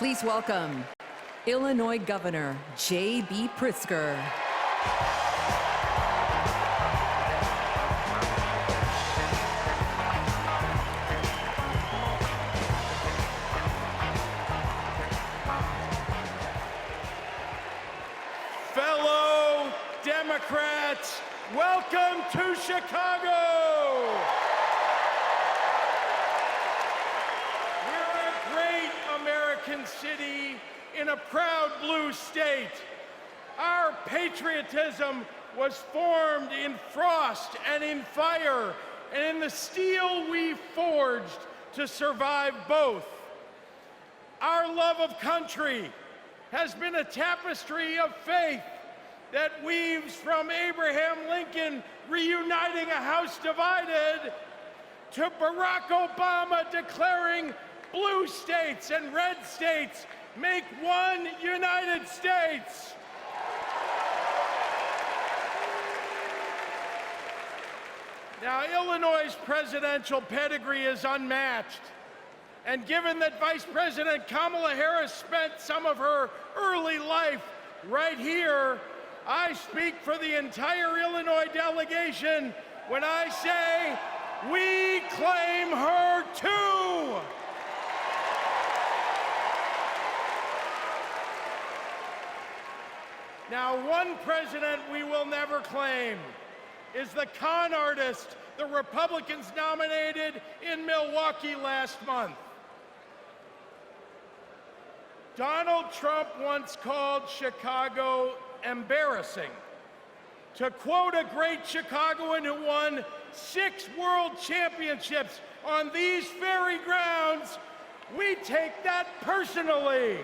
Please welcome Illinois Governor J.B. Pritzker. Fellow Democrats, welcome to Chicago! We're a great American city in a proud blue state. Our patriotism was formed in frost and in fire, and in the steel we forged to survive both. Our love of country has been a tapestry of faith that weaves from Abraham Lincoln reuniting a house divided to Barack Obama declaring blue states and red states make one United States. Now, Illinois' presidential pedigree is unmatched. And given that Vice President Kamala Harris spent some of her early life right here, I speak for the entire Illinois delegation when I say, we claim her too! Now, one president we will never claim is the con artist the Republicans nominated in Milwaukee last month. Donald Trump once called Chicago embarrassing. To quote a great Chicagoan who won 6 world championships on these very grounds, we take that personally.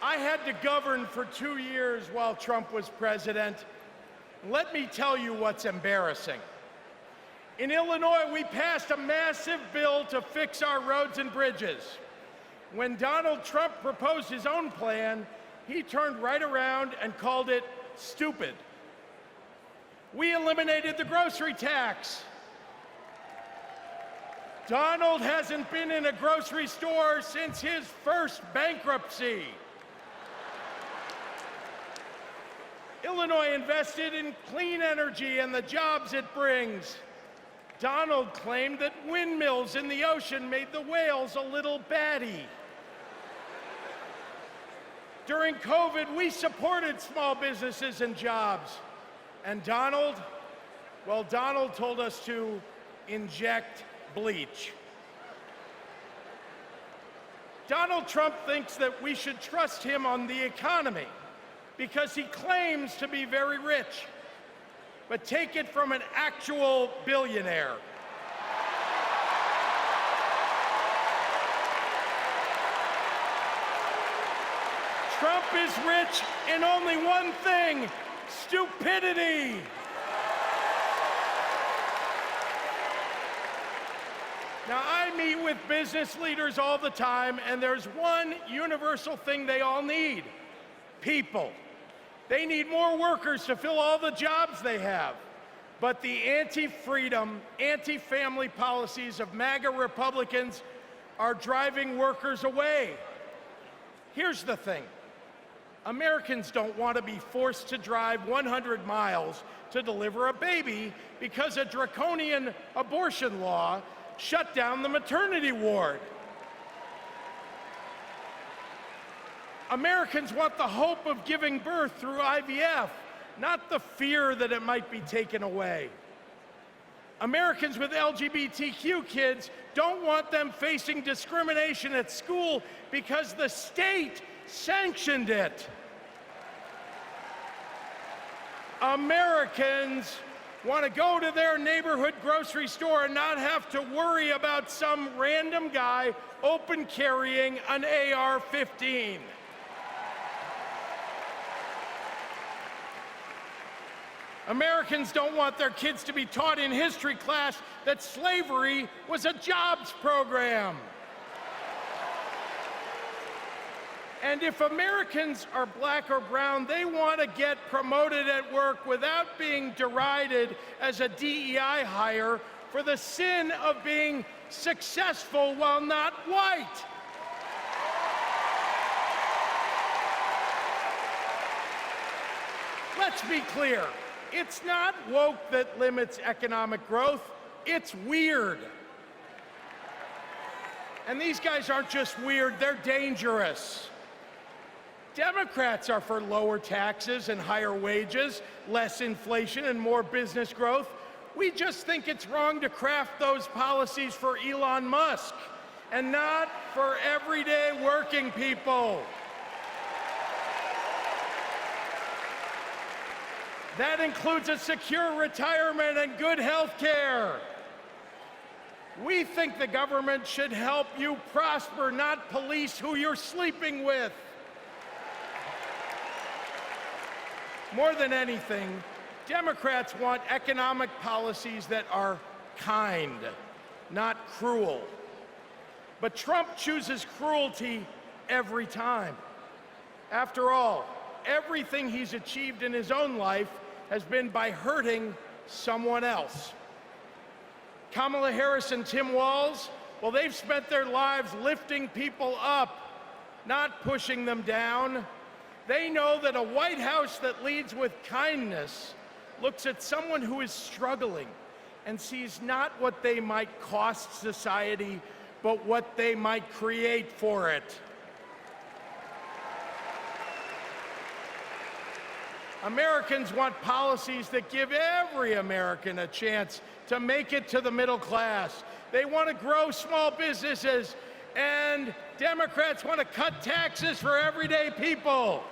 I had to govern for 2 years while Trump was president. Let me tell you what's embarrassing. In Illinois, we passed a massive bill to fix our roads and bridges. When Donald Trump proposed his own plan, he turned right around and called it stupid. We eliminated the grocery tax. Donald hasn't been in a grocery store since his first bankruptcy. Illinois invested in clean energy and the jobs it brings. Donald claimed that windmills in the ocean made the whales a little batty. During COVID, we supported small businesses and jobs. And Donald told us to inject bleach. Donald Trump thinks that we should trust him on the economy because he claims to be very rich. But take it from an actual billionaire. Trump is rich in only one thing: stupidity. Now, I meet with business leaders all the time, and there's one universal thing they all need: people. They need more workers to fill all the jobs they have. But the anti-freedom, anti-family policies of MAGA Republicans are driving workers away. Here's the thing. Americans don't want to be forced to drive 100 miles to deliver a baby because a draconian abortion law shut down the maternity ward. Americans want the hope of giving birth through IVF, not the fear that it might be taken away. Americans with LGBTQ kids don't want them facing discrimination at school because the state sanctioned it. Americans want to go to their neighborhood grocery store and not have to worry about some random guy open carrying an AR-15. Americans don't want their kids to be taught in history class that slavery was a jobs program. And if Americans are black or brown, they want to get promoted at work without being derided as a DEI hire for the sin of being successful while not white. Let's be clear, it's not woke that limits economic growth, it's weird. And these guys aren't just weird, they're dangerous. Democrats are for lower taxes and higher wages, less inflation and more business growth. We just think it's wrong to craft those policies for Elon Musk and not for everyday working people. That includes a secure retirement and good health care. We think the government should help you prosper, not police who you're sleeping with. More than anything, Democrats want economic policies that are kind, not cruel. But Trump chooses cruelty every time. After all, everything he's achieved in his own life has been by hurting someone else. Kamala Harris and Tim Walz, well, they've spent their lives lifting people up, not pushing them down. They know that a White House that leads with kindness looks at someone who is struggling and sees not what they might cost society, but what they might create for it. Americans want policies that give every American a chance to make it to the middle class. They want to grow small businesses, and Democrats want to cut taxes for everyday people.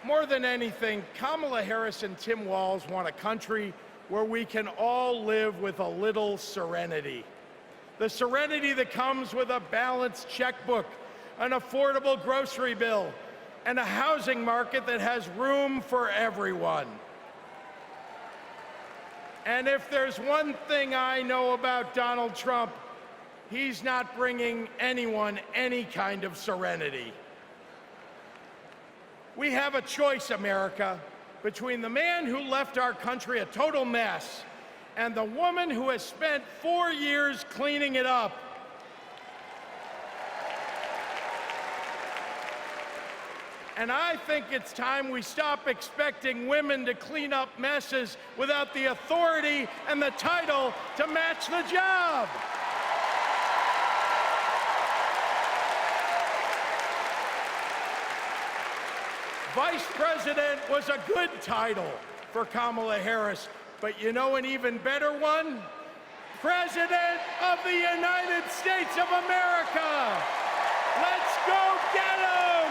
More than anything, Kamala Harris and Tim Walz want a country where we can all live with a little serenity. The serenity that comes with a balanced checkbook, an affordable grocery bill, and a housing market that has room for everyone. And if there's one thing I know about Donald Trump, he's not bringing anyone any kind of serenity. We have a choice, America, between the man who left our country a total mess and the woman who has spent 4 years cleaning it up. And I think it's time we stop expecting women to clean up messes without the authority and the title to match the job. Vice President was a good title for Kamala Harris, but you know an even better one? President of the United States of America. Let's go get 'em!